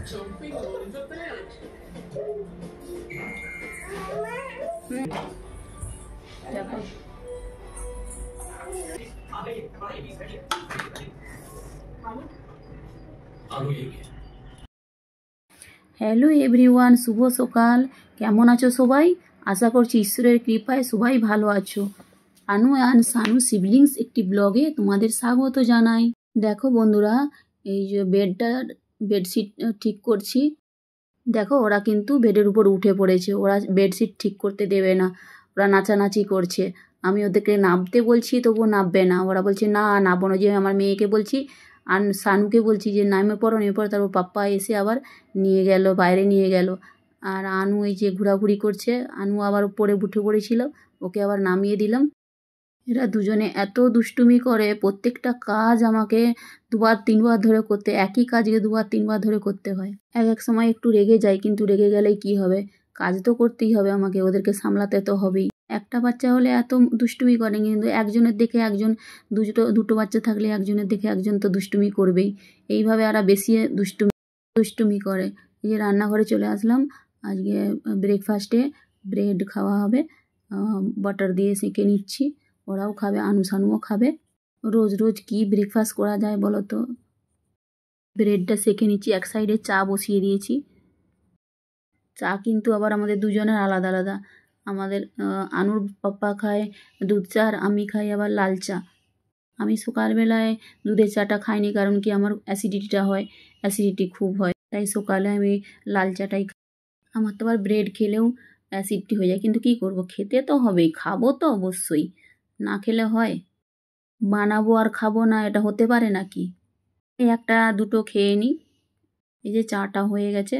Jumping on the bed. Hello everyone, শুভ সকাল। কেমন আছো সবাই? আশা করছি ঈশ্বরের কৃপায় সবাই ভালো আছো। আনু অ্যান্ড সানু সিবলিংস একটি ব্লগে তোমাদের স্বাগত জানাই। দেখো বন্ধুরা, এই যে বেডশিট ঠিক করছি। দেখো ওরা কিন্তু বেডের উপর উঠে পড়েছে। ওরা বেডশিট ঠিক করতে দেবে না, ওরা নাচানাচি করছে। আমি ওদেরকে নামতে বলছি তবুও নামবে না। ওরা বলছে না নামবো না। যে আমার মেয়েকে বলছি আর সানুকে বলছি যে নেমে পড়ো। তারপর পাপ্পা এসে আবার নিয়ে গেল, বাইরে নিয়ে গেল। আর আনু এই যে ঘোরাঘুরি করছে। আনু আবার উপরে উঠে পড়েছিল, ওকে আবার নামিয়ে দিলাম। এরা দুজনে এত দুষ্টুমি করে, প্রত্যেকটা কাজ আমাকে দুবার তিনবার ধরে করতে, একই কাজকে দুবার তিনবার ধরে করতে হয়। এক সময় একটু রেগে যাই, কিন্তু রেগে গেলেই কি হবে, কাজ তো করতেই হবে আমাকে, ওদেরকে সামলাতে তো হবেই। একটা বাচ্চা হলে এত দুষ্টুমি করে, কিন্তু একজনের দেখে একজন, দুটো বাচ্চা থাকলে একজনের দেখে একজন তো দুষ্টুমি করবেই। এইভাবে এরা বেশি দুষ্টুমি করে। এই যে রান্নাঘরে চলে আসলাম। আজকে ব্রেকফাস্টে ব্রেড খাওয়া হবে, বাটার দিয়ে সেঁকে নিচ্ছি। ওরাও খাবে, আনু সানুও খাবে। রোজ রোজ কি ব্রেকফাস্ট করা যায় বলো তো। ব্রেডটা সেঁকে নিচ্ছি, এক সাইডে চা বসিয়ে দিয়েছি। চা কিন্তু আবার আমাদের দুজনের আলাদা আলাদা। আমাদের আনুর পাপ্পা খায় দুধ চা, আর আমি খাই আবার লাল চা। আমি সকালবেলায় দুধের চাটা খাইনি, কারণ কি আমার অ্যাসিডিটিটা হয়, অ্যাসিডিটি খুব হয়, তাই সকালে আমি লাল চাটাই খাই। আমার তো আবার ব্রেড খেলেও অ্যাসিডিটি হয়ে যায়, কিন্তু কি করব, খেতে তো হবেই, খাবো তো অবশ্যই, না খেলে হয়? বানাবো আর খাবো না, এটা হতে পারে নাকি? এই একটা দুটো খেয়ে নিই। এই যে চাটা হয়ে গেছে,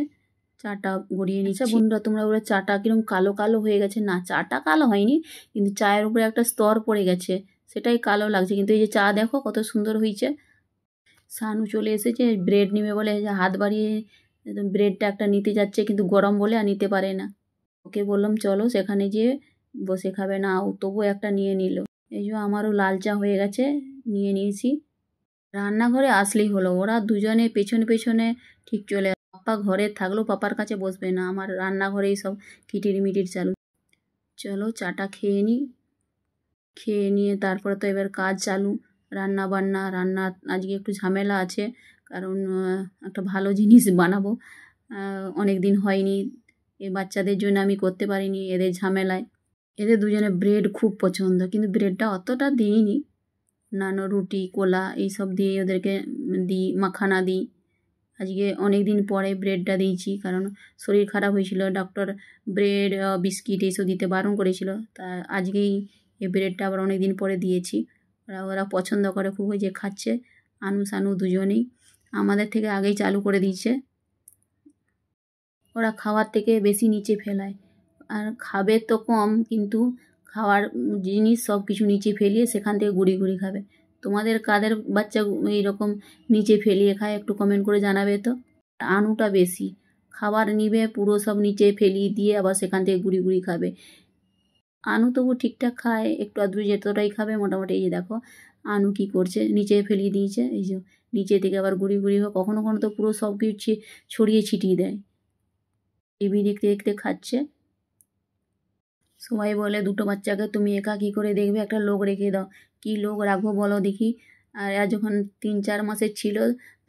চাটা গড়িয়ে নিচ্ছি। বন্ধুরা তোমরা বলে চাটা কিরকম কালো কালো হয়ে গেছে। না, চাটা কালো হয়নি, কিন্তু চায়ের উপরে একটা স্তর পড়ে গেছে, সেটাই কালো লাগছে। কিন্তু এই যে চা দেখো কত সুন্দর হয়েছে। সানু চলে এসেছে, ব্রেড নিবে বলে হাত বাড়িয়ে ব্রেডটা একটা নিতে যাচ্ছে, কিন্তু গরম বলে আর নিতে পারে না। ওকে বললাম চলো সেখানে যেয়ে বসে খাবে, না ও তবু একটা নিয়ে নিল। এই যে আমারও লাল চা হয়ে গেছে, নিয়ে নিয়েছি। রান্নাঘরে আসলেই হলো, ওরা দুজনে পেছনে পেছনে ঠিক চলে। পাপা ঘরে থাকলেও পাপার কাছে বসবে না, আমার রান্নাঘরেই সব কিটির মিটির চালু। চলো চাটা খেয়ে নিই, খেয়ে নিয়ে তারপরে তো এবার কাজ চালু, রান্না বান্না। রান্না আজকে একটু ঝামেলা আছে, কারণ একটা ভালো জিনিস বানাবো, অনেক দিন হয়নি। এই বাচ্চাদের জন্য আমি করতে পারিনি, এদের ঝামেলায়। এদের দুজনে ব্রেড খুব পছন্দ, কিন্তু ব্রেডটা অতটা দিইনি, নানো রুটি কোলা এইসব দিয়ে ওদেরকে দিই, মাখানা দিই। আজকে অনেক দিন পরে ব্রেডটা দিয়েছি, কারণ শরীর খারাপ হয়েছিল, ডক্টর ব্রেড বিস্কিট এইসব দিতে বারণ করেছিল। তা আজকেই এই ব্রেডটা আবার অনেক দিন পরে দিয়েছি। ওরা পছন্দ করে খুব, ওই যে খাচ্ছে আনু সানু দুজনেই। আমাদের থেকে আগেই চালু করে দিয়েছে। ওরা খাওয়ার থেকে বেশি নিচে ফেলায়, আর খাবে তো কম, কিন্তু খাওয়ার জিনিস সব কিছু নিচে ফেলিয়ে সেখান থেকে গুড়ি গুড়ি খাবে। তোমাদের কাদের বাচ্চা এইরকম নিচে ফেলিয়ে খায়, একটু কমেন্ট করে জানাবে তো। আনুটা বেশি খাবার নিবে, পুরো সব নিচে ফেলিয়ে দিয়ে আবার সেখান থেকে গুড়ি গুড়ি খাবে। আনু তবু ঠিকঠাক খায়, একটু আধটু যেতটাই খাবে মোটামুটি। এই যে দেখো আনু কি করছে, নিচে ফেলিয়ে দিয়েছে। এই যে নিচে থেকে আবার গুড়ি গুড়ি হয়, কখনো কখনো তো পুরো সব কিছু ছড়িয়ে ছিটিয়ে দেয়। টিভি দেখতে দেখতে খাচ্ছে। সবাই বলে দুটো বাচ্চাকে তুমি একা কী করে দেখবে, একটা লোক রেখে দাও। কি লোক রাখবো বলো দেখি। আর এরা যখন 3-4 মাসের ছিল,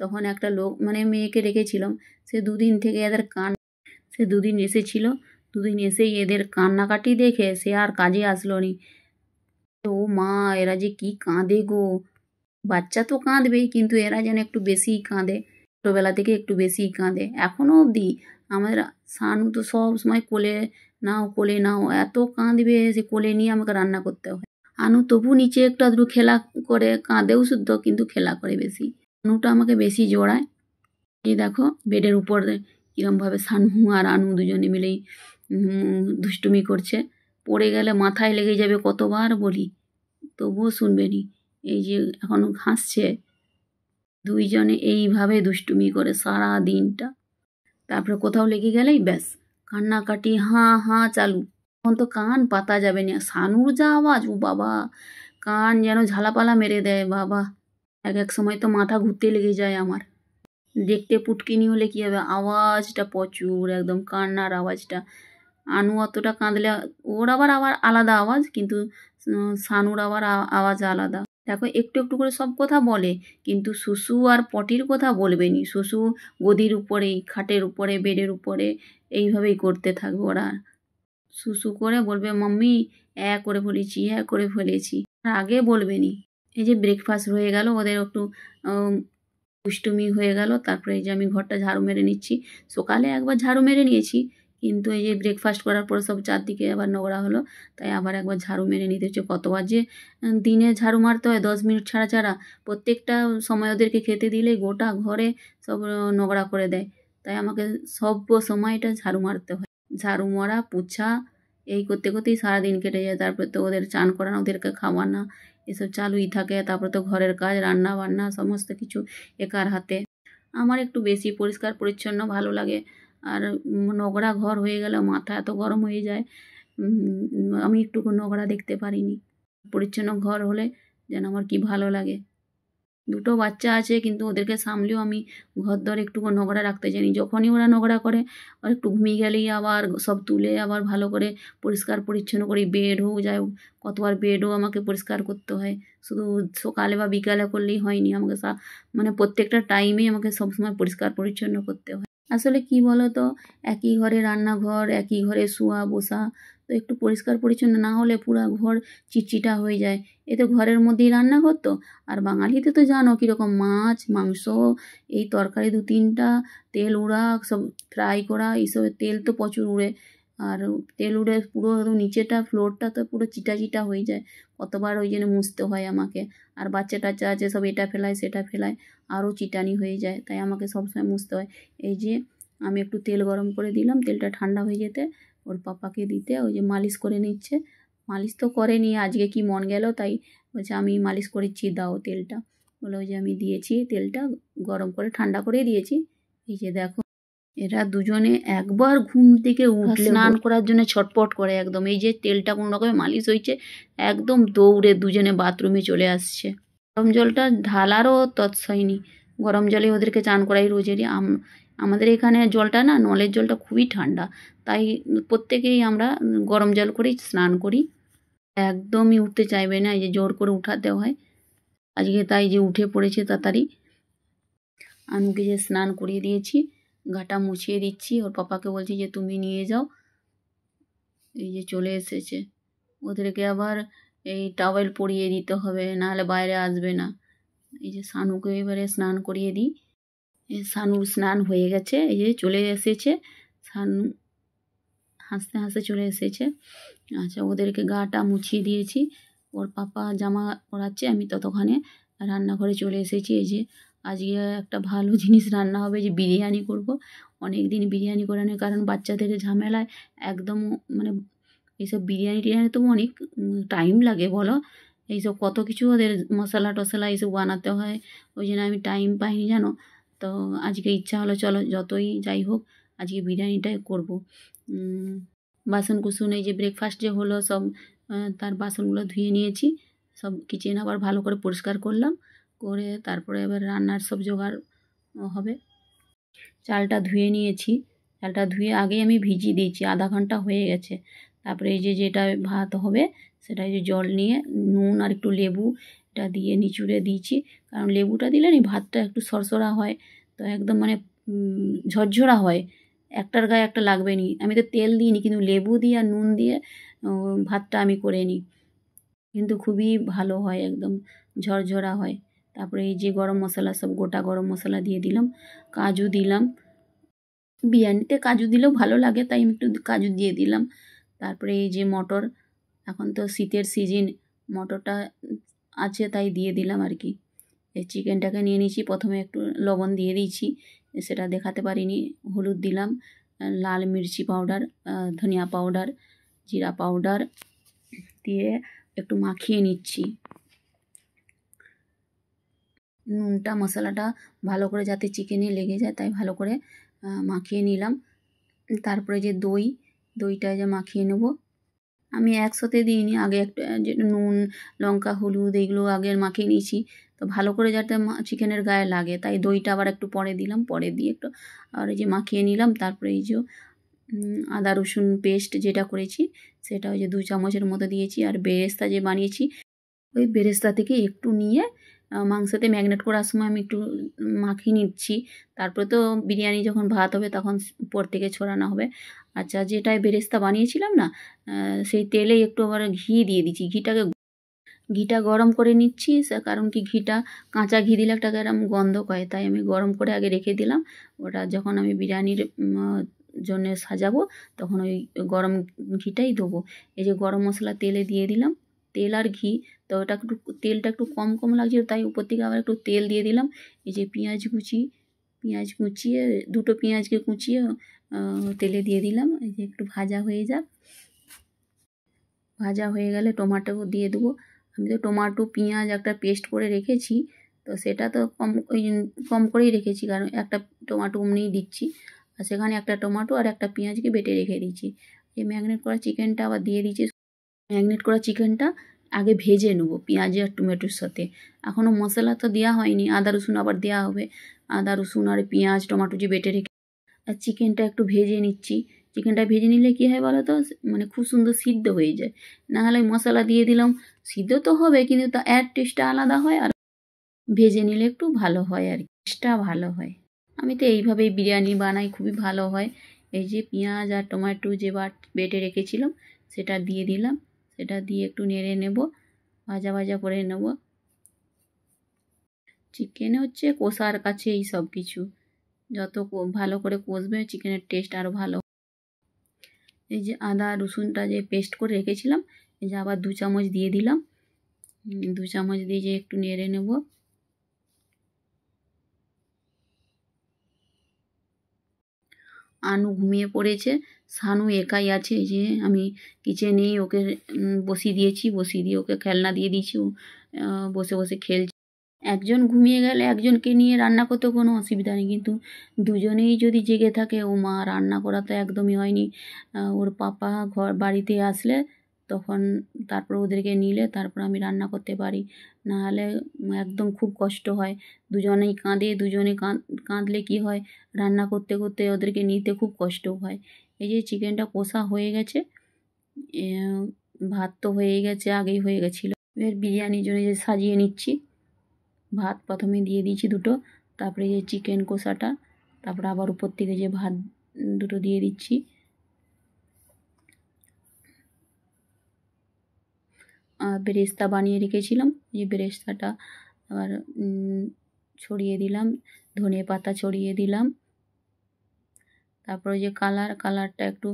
তখন একটা লোক মানে মেয়েকে রেখেছিলাম। সে দুদিন থেকে এদের সে দুদিন এসেছিল, দুদিন এসেই এদের কান্নাকাটি দেখে সে আর কাজে আসলো নি। ও মা, এরা যে কি কাঁদে গো। বাচ্চা তো কাঁদবেই, কিন্তু এরা যেন একটু বেশিই কাঁদে, ছোটোবেলা থেকে একটু বেশিই কাঁদে এখনও অবধি। আমাদের সানু তো সব সময় কোলে নাও কোলে নাও, এত কাঁদবে, সে কোলে নিয়ে আমাকে রান্না করতে হয়। আনু তবু নিচে একটু আধটু খেলা করে, কাঁদেও শুদ্ধ, কিন্তু খেলা করে বেশি। আনুটা আমাকে বেশি জোড়ায়। এই দেখো বেডের উপর কীরমভাবে সানু আর আনু দুজনে মিলেই দুষ্টুমি করছে। পড়ে গেলে মাথায় লেগে যাবে, কতবার বলি, তবুও শুনবে নি। এই যে এখনও হাসছে। দুইজনে এইভাবে দুষ্টুমি করে সারা দিনটা। তারপরে কোথাও লেগে গেলেই ব্যাস কান্নাকাটি, হাঁ হাঁ চালু। তখন তো কান পাতা যাবে না। সানুর যা আওয়াজ, ও বাবা, কান যেন ঝালাপালা মেরে দেয় বাবা। এক সময় তো মাথা ঘুরতে লেগে যায় আমার। দেখতে পুটকিনি হলে কী হবে, আওয়াজটা প্রচুর, একদম কান্নার আওয়াজটা। আনু অতটা কাঁদলে ওর আবার আলাদা আওয়াজ, কিন্তু সানুর আবার আওয়াজ আলাদা। দেখো একটু একটু করে সব কথা বলে, কিন্তু শুশু আর পটির কথা বলবে নি। শুশু গদির উপরেই, খাটের উপরে, বেডের উপরে এইভাবেই করতে থাকবে ওরা। শুশু করে বলবে মাম্মি করে ফেলেছি, করে ফেলেছি, আর আগে বলবে নি। এই যে ব্রেকফাস্ট হয়ে গেল, ওদের একটু দুষ্টুমি হয়ে গেল। তারপরে এই যে আমি ঘরটা ঝাড়ু মেরে নিচ্ছি। সকালে একবার ঝাড়ু মেরে নিয়েছি, কিন্তু এই যে ব্রেকফাস্ট করার পরে সব চারদিকে আবার নোংরা হলো, তাই আবার একবার ঝাড়ু মেরে নিতে হচ্ছে। কতবার যে দিনে ঝাড়ু মারতে হয়, 10 মিনিট ছাড়া ছাড়া। প্রত্যেকটা সময় ওদেরকে খেতে দিলেই গোটা ঘরে সব নোংরা করে দেয়, তাই আমাকে সব সময়টা ঝাড়ু মারতে হয়। ঝাড়ু মারা, পোছা এই করতে করতেই সারাদিন কেটে যায়। তারপর তো ওদের চান করানো, ওদেরকে খাওয়ানো, এসব চালুই থাকে। তারপর তো ঘরের কাজ, রান্না বান্না সমস্ত কিছু একার হাতে। আমার একটু বেশি পরিষ্কার পরিচ্ছন্ন ভালো লাগে, আর নোংরা ঘর হয়ে গেলে মাথা এত গরম হয়ে যায়। আমি একটুকু নোংরা দেখতে পারিনি। পরিচ্ছন্ন ঘর হলে যেন আমার কি ভালো লাগে। দুটো বাচ্চা আছে, কিন্তু ওদেরকে সামলেও আমি ঘর দর একটুকু নোংরা রাখতে জানি। যখনই ওরা নোংরা করে, আর একটু ঘুমিয়ে গেলেই আবার সব তুলে আবার ভালো করে পরিষ্কার পরিচ্ছন্ন করি। বেড হোক যাই হোক, কতবার বেডও আমাকে পরিষ্কার করতে হয়। শুধু সকালে বা বিকালে করলেই হয়নি, আমাকে মানে প্রত্যেকটা টাইমেই আমাকে সবসময় পরিষ্কার পরিচ্ছন্ন করতে হয়। আসলে কি বলো তো, একই ঘরে রান্নাঘর, একই ঘরে শোয়া বসা, তো একটু পরিষ্কার পরিচ্ছন্ন না হলে পুরো ঘর চিটচিটা হয়ে যায়। এ তো ঘরের মধ্যেই রান্নাঘর তো। আর বাঙালিতে তো জানো কীরকম, মাছ মাংস, এই তরকারি 2-3টা, তেল উড়া, সব ফ্রাই করা, এইসবের তেল তো প্রচুর উড়ে। আর তেল উড়ে পুরো নিচেটা ফ্লোরটা তো পুরো চিটা চিটা হয়ে যায়। কতবার ওই জন্য মুছতে হয় আমাকে। আর বাচ্চা টাচ্চা আছে, সব এটা ফেলায় সেটা ফেলায়, আরও চিটানি হয়ে যায়, তাই আমাকে সবসময় মুছতে হয়। এই যে আমি একটু তেল গরম করে দিলাম, তেলটা ঠান্ডা হয়ে যেতে ওর পাপাকে দিতে, ওই যে মালিশ করে নিচ্ছে। মালিশ তো করেনি, আজকে কি মন গেল, তাই বলছে আমি মালিশ করেছি, দাও তেলটা। বলে ওই যে আমি দিয়েছি তেলটা, গরম করে ঠান্ডা করে দিয়েছি। এই যে দেখো, এরা দুজনে একবার ঘুম থেকে উঠলে স্নান করার জন্য ছটপট করে একদম। এই যে তেলটা কোনো রকমে মালিশ হয়েছে, একদম দৌড়ে দুজনে বাথরুমে চলে আসছে। গরম জলটা ঢালারও তৎসয়নি, গরম জলে ওদেরকে চান করাই রোজেরই। আমাদের এখানে জলটা না, নলের জলটা খুবই ঠান্ডা, তাই প্রত্যেকেই আমরা গরম জল করেই স্নান করি। একদমই উঠতে চাইবে না, এই যে জোর করে উঠাতে হয়। আজকে তাই যে উঠে পড়েছে তাড়াতাড়ি। আনুকে যে স্নান করিয়ে দিয়েছি, গাটা মুছিয়ে দিচ্ছি। ওর পাপাকে বলছি যে তুমি নিয়ে যাও। এই যে চলে এসেছে। ওদেরকে আবার এই টাওয়েল পরিয়ে দিতে হবে, নাহলে বাইরে আসবে না। এই যে সানুকে এবারে স্নান করিয়ে দিই। সানুর স্নান হয়ে গেছে, এই যে চলে এসেছে সানু, হাসতে হাসতে চলে এসেছে। আচ্ছা, ওদেরকে গাটা মুছিয়ে দিয়েছি। ওর পাপা জামা পরাচ্ছে, আমি ততক্ষণে রান্নাঘরে চলে এসেছি। এই যে আজকে একটা ভালো জিনিস রান্না হবে, যে বিরিয়ানি করব। অনেক দিন বিরিয়ানি করে নেই, কারণ বাচ্চাদের ঝামেলায় একদম মানে এইসব বিরিয়ানি টিরিয়ানি তো অনেক টাইম লাগে বলো। এইসব কত কিছু ওদের মশলা টশলা এইসব বানাতে হয়, ওই জন্য আমি টাইম পাইনি জানো। তো আজকে ইচ্ছা হলো চলো যতই যাই হোক আজকে বিরিয়ানিটাই করব। বাসন কুসন এই যে ব্রেকফাস্ট যে হলো সব, তার বাসনগুলো ধুয়ে নিয়েছি। সব কিচেন আবার ভালো করে পরিষ্কার করলাম, করে তারপরে এবার রান্নার সব জোগাড় হবে। চালটা ধুয়ে নিয়েছি, চালটা ধুয়ে আগেই আমি ভিজিয়ে দিয়েছি, আধা ঘন্টা হয়ে গেছে। তারপরে এই যে যেটা ভাত হবে সেটা যে জল নিয়ে নুন আর একটু লেবু এটা দিয়ে নিচুড়ে দিয়েছি, কারণ লেবুটা দিলে না ভাতটা একটু সরসরা হয়, তো একদম মানে ঝরঝরা হয়, একটার গায়ে একটা লাগবে নি। আমি তো তেল দিইনি, কিন্তু লেবু দিয়ে আর নুন দিয়ে ভাতটা আমি করে নিই, কিন্তু খুবই ভালো হয়, একদম ঝরঝরা হয়। তারপরে এই যে গরম মশলা, সব গোটা গরম মশলা দিয়ে দিলাম, কাজু দিলাম। বিরিয়ানিতে কাজু দিলেও ভালো লাগে, তাই আমি একটু কাজু দিয়ে দিলাম। তারপরে এই যে মটর, এখন তো শীতের সিজন, মটরটা আছে তাই দিয়ে দিলাম আর কি। এই চিকেনটাকে নিয়ে নিয়েছি, প্রথমে একটু লবণ দিয়ে দিয়েছি, সেটা দেখাতে পারিনি। হলুদ দিলাম, লাল মির্চি পাউডার, ধনিয়া পাউডার, জিরা পাউডার দিয়ে একটু মাখিয়ে নিচ্ছি। নুনটা মশলাটা ভালো করে যাতে চিকেনে লেগে যায়, তাই ভালো করে মাখিয়ে নিলাম। তারপরে যে দইটা যে মাখিয়ে নেব, আমি একসাথে দিইনি, আগে একটা যে নুন লঙ্কা হলুদ এইগুলো আগে মাখিয়ে নিয়েছি, তো ভালো করে যাতে চিকেনের গায়ে লাগে, তাই দইটা আবার একটু পরে দিলাম, পরে দিয়ে একটু আর এই যে মাখিয়ে নিলাম। তারপরে এই যে আদা রসুন পেস্ট যেটা করেছি সেটা ওই যে 2 চামচের মতো দিয়েছি। আর বেরেস্তা যে বানিয়েছি ওই বেরেস্তা থেকে একটু নিয়ে মাংসতে ম্যাগনেট করার সময় আমি একটু মাখিয়ে নিচ্ছি। তারপরে তো বিরিয়ানি যখন ভাত হবে তখন উপর থেকে ছড়ানো হবে। আচ্ছা, যেটায় বেরেস্তা বানিয়েছিলাম না, সেই তেলে একটু আবার ঘি দিয়ে দিচ্ছি। ঘিটা গরম করে নিচ্ছি, কারণ কি ঘিটা কাঁচা ঘি দিলে একটা এরকম গন্ধ করে, তাই আমি গরম করে আগে রেখে দিলাম। ওটা যখন আমি বিরিয়ানির জন্য সাজাবো তখন ওই গরম ঘিটাই দেবো। এই যে গরম মশলা তেলে দিয়ে দিলাম, তেল আর ঘি। তো ওটা একটু তেলটা একটু কম কম লাগছিল, তাই উপর থেকে আবার একটু তেল দিয়ে দিলাম। এই যে পেঁয়াজ কুচিয়ে 2টো পেঁয়াজকে কুচিয়ে তেলে দিয়ে দিলাম। এই যে একটু ভাজা হয়ে যাক, ভাজা হয়ে গেলে টমেটো দিয়ে দেবো। আমি তো টমেটো পেঁয়াজ একটা পেস্ট করে রেখেছি, তো সেটা তো কম করেই রেখেছি, কারণ একটা টমেটো এমনিই দিচ্ছি। আর সেখানে একটা টমেটো আর একটা পেঁয়াজকে বেটে রেখে দিয়েছি। এই ম্যাগনেট করা চিকেনটা আবার দিয়ে দিয়েছি। ম্যাগনেট করা চিকেনটা আগে ভেজে নেবো পেঁয়াজ আর টমেটোর সাথে। এখনও মশলা তো দেওয়া হয়নি, আদা রসুন আবার দেওয়া হবে। আদা রসুন আর পেঁয়াজ টমেটো যে বেটে রেখে আর চিকেনটা একটু ভেজে নিচ্ছি। চিকেনটা ভেজে নিলে কী হয় বলো তো, মানে খুব সুন্দর সিদ্ধ হয়ে যায়। নাহলে মশলা দিয়ে দিলাম, সিদ্ধ তো হবে কিন্তু তা এর টেস্টটা আলাদা হয়, আর ভেজে নিলে একটু ভালো হয়, আর টেস্টটা ভালো হয়। আমি তো এইভাবেই বিরিয়ানি বানাই, খুবই ভালো হয়। এই যে পেঁয়াজ আর টমেটো যে বেটে রেখেছিলাম সেটা দিয়ে দিলাম, সেটা দিয়ে একটু নেড়ে নেব, ভাজা ভাজা করে নেব। চিকেনে হচ্ছে কষার কাছে এই সব কিছু, যত ভালো করে কষবে চিকেনের টেস্ট আরও ভালো। এই যে আদা রসুনটা যে পেস্ট করে রেখেছিলাম, এই যে আবার 2 চামচ দিয়ে দিলাম। 2 চামচ দিয়ে যে একটু নেড়ে নেব। আনু ঘুমিয়ে পড়েছে, সানু একাই আছে। এই যে আমি কিচেনেই ওকে বসিয়ে দিয়ে ওকে খেলনা দিয়ে দিয়েছি, ও বসে বসে খেলছে। একজন ঘুমিয়ে গেলে একজনকে নিয়ে রান্না করতে কোনো অসুবিধা নেই, কিন্তু দুজনেই যদি জেগে থাকে, ও মা রান্না করা তো একদমই হয়নি। ওর পাপা বাড়িতে আসলে তখন তারপর ওদেরকে নিলে তারপর আমি রান্না করতে পারি, নাহলে একদম খুব কষ্ট হয়। দুজনেই কাঁদে, দুজনে কাঁদলে কি হয়, রান্না করতে করতে ওদেরকে নিতে খুব কষ্ট হয়। এই যে চিকেনটা কষা হয়ে গেছে, ভাত তো হয়েই গেছে, আগেই হয়ে গেছিলো। এবার বিরিয়ানির জন্য যে সাজিয়ে নিচ্ছি, ভাত প্রথমে দিয়ে দিয়েছি 2টো, তারপরে যে চিকেন কষাটা, তারপরে আবার উপর থেকে যে ভাত 2টো দিয়ে দিচ্ছি। বেরেস্তা বানিয়ে রেখেছিলাম, এই বেরেস্তাটা আবার ছড়িয়ে দিলাম, ধনে পাতা ছড়িয়ে দিলাম। তারপরে যে কালারটা একটু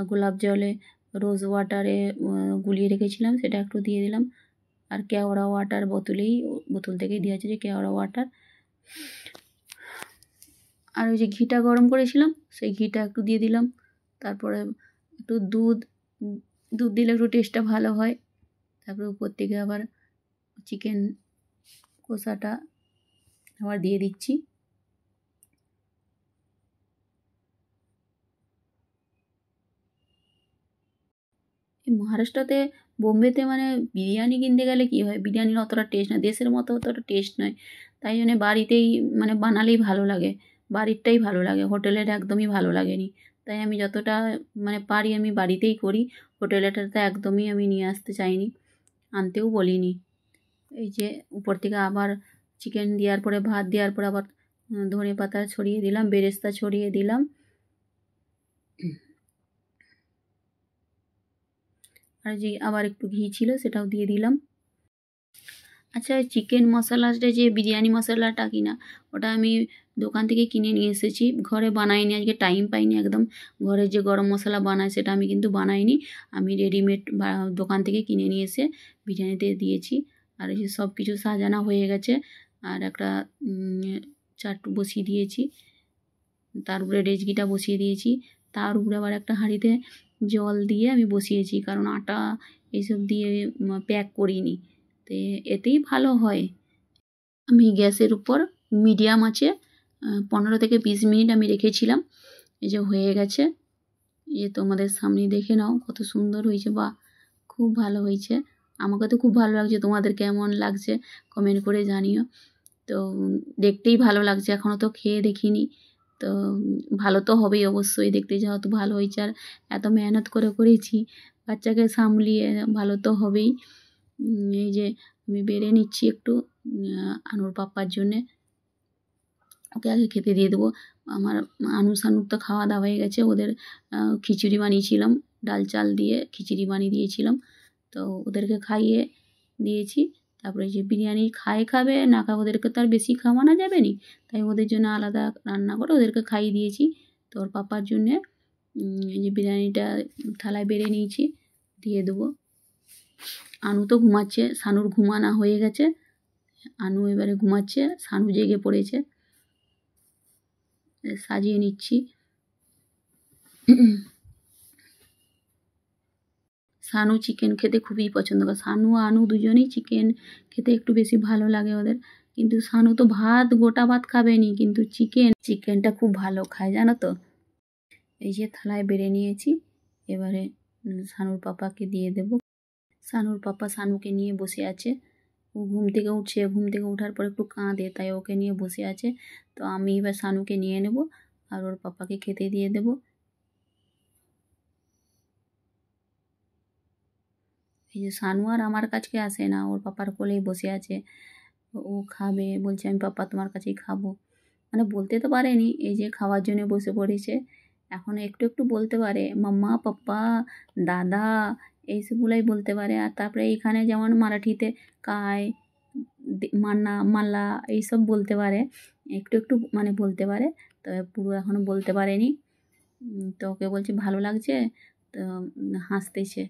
গোলাপ জলে রোজ ওয়াটারে গুলিয়ে রেখেছিলাম, সেটা একটু দিয়ে দিলাম। আর কেওড়া ওয়াটার বোতল থেকেই দিয়ে আছে যে কেওড়া ওয়াটার। আর ওই যে ঘিটা গরম করেছিলাম সেই ঘিটা একটু দিয়ে দিলাম। তারপরে একটু দুধ দিলে একটু টেস্টটা ভালো হয়। তারপরে উপর থেকে আবার চিকেন কষাটা আবার দিয়ে দিচ্ছি। এই মহারাষ্ট্রতে, বোম্বেতে মানে বিরিয়ানি কিনতে গেলে কী হয়, বিরিয়ানির অতটা টেস্ট নয়, দেশের মতো অতটা টেস্ট নয়। তাই জন্যে বাড়িতেই মানে বানালেই ভালো লাগে, বাড়িরটাই ভালো লাগে, হোটেলের একদমই ভালো লাগেনি। তাই আমি যতটা মানে পারি আমি বাড়িতেই করি, হোটেলেরটা তো একদমই আমি নিয়ে আসতে চাইনি, আনতেও বলিনি। এই যে উপর থেকে আবার চিকেন দেওয়ার পরে, ভাত দেওয়ার পরে আবার ধনে পাতা ছড়িয়ে দিলাম, বেরেস্তা ছড়িয়ে দিলাম। আর যে আবার একটু ঘি ছিল সেটাও দিয়ে দিলাম। আচ্ছা, চিকেন মশলাটা যে বিরিয়ানি মশলাটা কিনা, ওটা আমি দোকান থেকে কিনে নিয়ে এসেছি, ঘরে বানাইনি, আজকে টাইম পাইনি একদম। ঘরে যে গরম মশলা বানায় সেটা আমি কিন্তু বানাইনি, আমি রেডিমেড দোকান থেকে কিনে নিয়ে এসে বিরিয়ানিতে দিয়েছি। আর এই যে সব কিছু সাজানো হয়ে গেছে, আর একটা চাটু বসিয়ে দিয়েছি, তার উপরে রেজকিটা বসিয়ে দিয়েছি, তার উপরে আবার একটা হাঁড়িতে জল দিয়ে আমি বসিয়েছি, কারণ আটা এইসব দিয়ে প্যাক করিনি, তো এতেই ভালো হয়। আমি গ্যাসের উপর মিডিয়াম আছে 15 থেকে 20 মিনিট আমি রেখেছিলাম। এই যে হয়ে গেছে, এই তোমাদের সামনে দেখে নাও কত সুন্দর হয়েছে, বা খুব ভালো হয়েছে। আমাকে তো খুব ভালো লাগছে, তোমাদের কেমন লাগছে কমেন্ট করে জানিও। তো দেখতেই ভালো লাগছে, এখনও তো খেয়ে দেখিনি, তো ভালো তো হবেই অবশ্যই, দেখতে যেহেতু ভালো হয়েছে আর এত মেহনত করে করেছি বাচ্চাকে সামলিয়ে, ভালো তো হবেই। এই যে আমি বেড়ে নিচ্ছি একটু আনুর পাপ্পার জন্যে, ওকে আগে খেতে দিয়ে দেবো। আমার সানুর তো খাওয়া দাওয়া হয়ে গেছে, ওদের খিচুড়ি বানিয়েছিলাম, ডাল চাল দিয়ে খিচুড়ি বানিয়ে দিয়েছিলাম, তো ওদেরকে খাইয়ে দিয়েছি। তারপরে যে বিরিয়ানি খাবে না খাবে, ওদেরকে তো আর বেশি খাওয়ানো যাবে না, তাই ওদের জন্য আলাদা রান্না করে ওদেরকে খাইয়ে দিয়েছি। তো ওর পাপার জন্যে এই যে বিরিয়ানিটা থালায় বেড়ে নিয়েছি, দিয়ে দেবো। আনু তো ঘুমাচ্ছে, সানুর ঘুমানো হয়ে গেছে, আনু এবারে ঘুমাচ্ছে, সানু জেগে পড়েছে। সাজিয়ে নিচ্ছি। সানু চিকেন খেতে খুবই পছন্দ করে, সানু আনু দুজনেই চিকেন খেতে একটু বেশি ভালো লাগে ওদের, কিন্তু সানু তো ভাত গোটা ভাত খাবে নি, কিন্তু চিকেনটা খুব ভালো খায় জানো তো। এই যে থালায় বেড়ে নিয়েছি, এবারে সানুর পাপাকে দিয়ে দেব। সানুর পাপা সানুকে নিয়ে বসে আছে, ও ঘুম থেকে উঠছে, ঘুম থেকে ওঠার পর একটু কাঁদে, তাই ওকে নিয়ে বসে আছে। তো আমি এবার সানুকে নিয়ে নেব আর ওর পাপাকে খেতে দিয়ে দেব। এই যে সানু আর আমার কাছে আসে না, ওর পাপার কোলেই বসে আছে, ও খাবে, বলছে আমি পাপা তোমার কাছেই খাবো। মানে বলতে তো পারেনি, এই যে খাওয়ার জন্য বসে পড়েছে, এখন একটু একটু বলতে পারে, মাম্মা পাপ্পা দাদা এইসবগুলাই বলতে পারে। আর তারপরে এইখানে যেমন মারাঠিতে কায় মান্না মাল্লা এইসব বলতে পারে, একটু একটু মানে বলতে পারে, তবে পুরো এখনও বলতে পারেনি। তো ওকে বলছি ভালো লাগছে, তো হাসতেছে।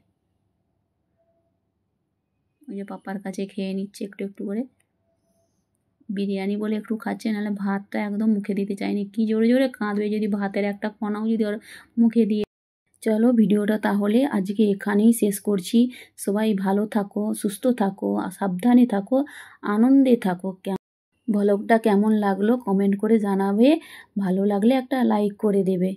ওই যে পাপার কাছে খেয়ে নিচ্ছে একটু একটু করে, বিরিয়ানি বলে একটু খাচ্ছে, নাহলে ভাতটা একদম মুখে দিতে চায়নি, কি জোরে জোরে কাঁদবে যদি ভাতের একটা কণাও যদি ওর মুখে দিয়ে। চলো ভিডিওটা তাহলে আজকে এখানেই শেষ করছি। সবাই ভালো থাকো, সুস্থ থাকো, সাবধানে থাকো, আনন্দে থাকো। ব্লগটা কেমন লাগলো কমেন্ট করে জানাবে, ভালো লাগলে একটা লাইক করে দেবে।